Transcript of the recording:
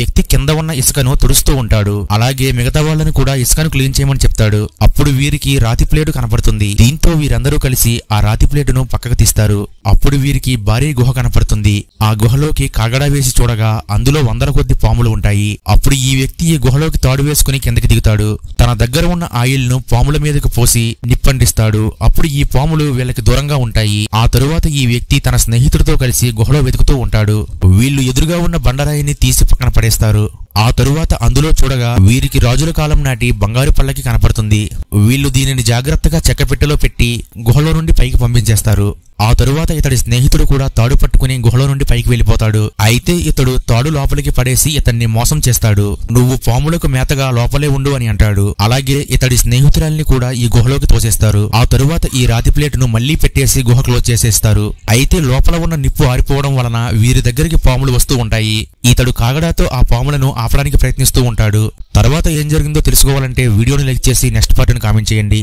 వ్యక్తి కింద ఉన్న ఇసుకను తుడుస్తూ ఉంటాడు. అలాగే మిగతా వాళ్ళని కూడా ఇసుకను క్లీన్ చేయమని చెప్తాడు. అప్పుడు వీరికి రాతి ప్లేటు కనపడుతుంది. దీంతో వీరందరూ కలిసి ఆ రాతి ప్లేటును పక్కకు తీస్తారు. అప్పుడు వీరికి భారీ గుహ కనపడుతుంది. ఆ గుహలోకి కాగడా వేసి చూడగా అందులో వందల కొద్ది పాములు ఉంటాయి. అప్పుడు ఈ వ్యక్తి ఈ గుహలోకి తాడు వేసుకుని కిందకి దిగుతాడు. తన దగ్గర ఉన్న ఆయిల్ ను పాముల మీదకు పోసి నిప్పండిస్తాడు. అప్పుడు ఈ పాములు వీళ్ళకి దూరంగా ఉంటాయి. ఆ తరువాత ఈ వ్యక్తి తన స్నేహితుడితో కలిసి గుహలో వెతుకుతూ ఉంటాడు. వీళ్ళు ఎదురుగా ఉన్న బండరాయిని తీసి పక్కన పడేస్తారు. ఆ తరువాత అందులో చూడగా వీరికి రాజుల కాలం నాటి బంగారు పల్లకి కనపడుతుంది. వీళ్ళు దీనిని జాగ్రత్తగా చెక్కపెట్టెలో పెట్టి గుహలో నుండి పైకి పంపించేస్తారు. ఆ తరువాత ఇతడి స్నేహితుడు కూడా తాడు పట్టుకుని గుహలో నుండి పైకి వెళ్లిపోతాడు. అయితే ఇతడు తాడు లోపలికి పడేసి ఇతన్ని మోసం చేస్తాడు. నువ్వు పాములకు మేతగా లోపలే ఉండు అని అంటాడు. అలాగే ఇతడి స్నేహితురాల్ని కూడా ఈ గుహలోకి తోసేస్తారు. ఆ తరువాత ఈ రాతి ప్లేటును మళ్లీ పెట్టేసి గుహ క్లోజ్ చేసేస్తారు. అయితే లోపల ఉన్న నిప్పు ఆరిపోవడం వలన వీరి దగ్గరికి పాములు వస్తూ ఉంటాయి. ఇతడు కాగడాతో ఆ పాములను ఆపడానికి ప్రయత్నిస్తూ ఉంటాడు. తర్వాత ఏం జరిగిందో తెలుసుకోవాలంటే వీడియోని లైక్ చేసి నెక్స్ట్ పార్ట్ ని కామెంట్ చేయండి.